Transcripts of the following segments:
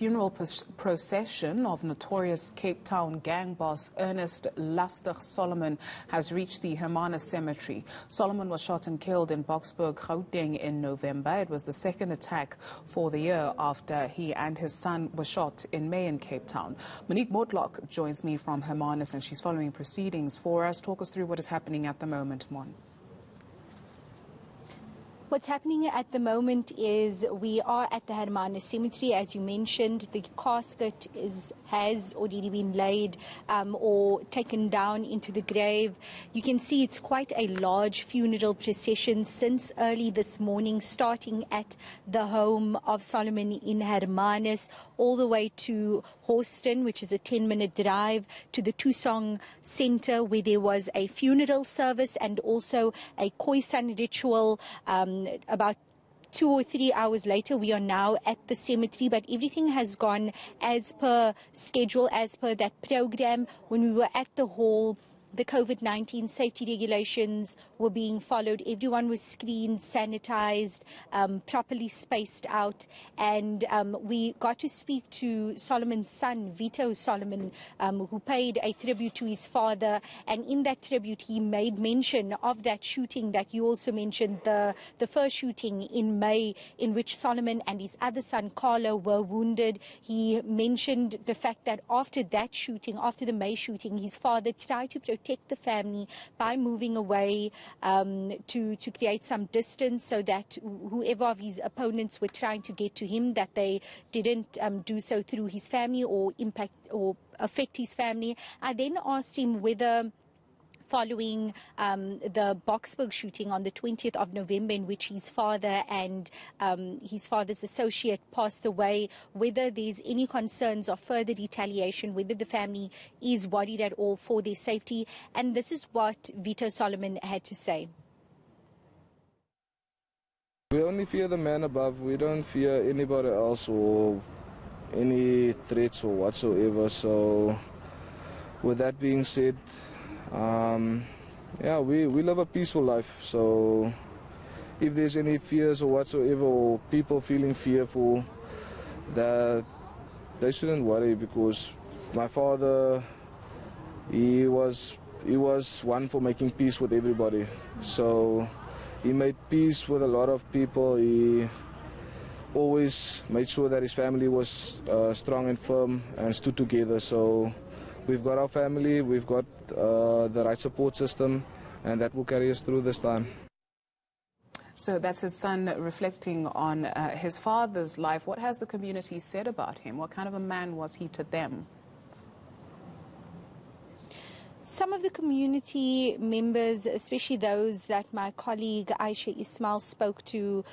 funeral procession of notorious Cape Town gang boss Ernest Lastig Solomon has reached the Hermanus cemetery. Solomon was shot and killed in Boksburg, Gauteng in November. It was the second attack for the year after he and his son were shot in May in Cape Town. Monique Mortlock joins me from Hermanus and she's following proceedings for us. Talk us through what is happening at the moment, Mon. What's happening at the moment is we are at the Hermanus cemetery. As you mentioned, the casket has already been laid or taken down into the grave. You can see it's quite a large funeral procession since early this morning, starting at the home of Solomon in Hermanus, all the way to Houston, which is a 10-minute drive, to the Tusong Center, where there was a funeral service and also a Khoisan ritual. About 2 or 3 hours later, we are now at the cemetery, but everything has gone as per schedule, as per that program. When we were at the hall, the COVID-19 safety regulations were being followed. Everyone was screened, sanitized, properly spaced out. And we got to speak to Solomon's son, VITTO Solomon, who paid a tribute to his father. And in that tribute, he made mention of that shooting that you also mentioned, the first shooting in May, in which Solomon and his other son, Carlo, were wounded. He mentioned the fact that after that shooting, after the May shooting, his father tried to protect the family by moving away to create some distance, so that whoever of his opponents were trying to get to him, that they didn't do so through his family or impact or affect his family. I then asked him whether, following the Boksburg shooting on the 20th of November, in which his father and his father's associate passed away, whether there's any concerns of further retaliation, whether the family is worried at all for their safety. And this is what VITTO Solomon had to say. We only fear the man above. We don't fear anybody else or any threats or whatsoever. So with that being said, yeah, we live a peaceful life, so if there's any fears or whatsoever, or people feeling fearful, that they shouldn't worry, because my father, he was one for making peace with everybody. So he made peace with a lot of people. He always made sure that his family was strong and firm and stood together. So we've got our family, we've got the right support system, and that will carry us through this time. So that's his son reflecting on his father's life. What has the community said about him? What kind of a man was he to them? Some of the community members, especially those that my colleague Aisha Ismail spoke to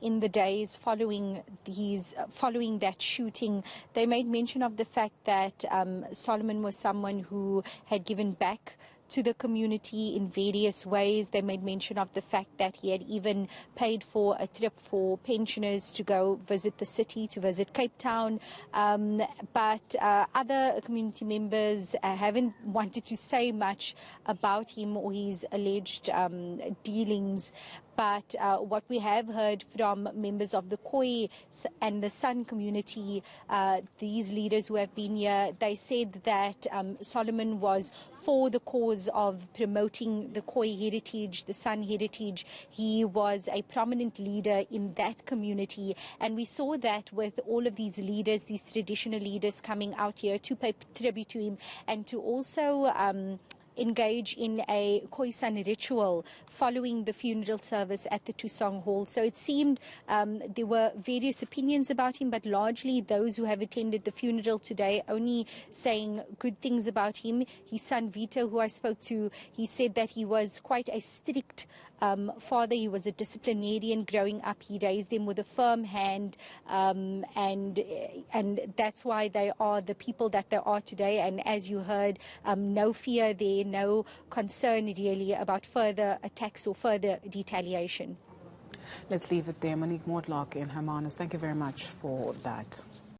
in the days following that shooting, they made mention of the fact that Solomon was someone who had given back to the community in various ways. They made mention of the fact that he had even paid for a trip for pensioners to go visit the city, to visit Cape Town. But other community members haven't wanted to say much about him or his alleged dealings. But what we have heard from members of the Khoi and the San community, these leaders who have been here, they said that Solomon was for the cause of promoting the Khoi heritage, the San heritage. He was a prominent leader in that community. And we saw that with all of these leaders, these traditional leaders coming out here to pay tribute to him and to also engage in a Khoisan ritual following the funeral service at the Tusong Hall. So it seemed there were various opinions about him, but largely those who have attended the funeral today only saying good things about him. His son VITTO, who I spoke to, he said that he was quite a strict father. He was a disciplinarian growing up. He raised them with a firm hand, and that's why they are the people that they are today. And as you heard, no fear there, no concern really about further attacks or further retaliation. Let's leave it there. Monique Mortlock in Hermanus, thank you very much for that.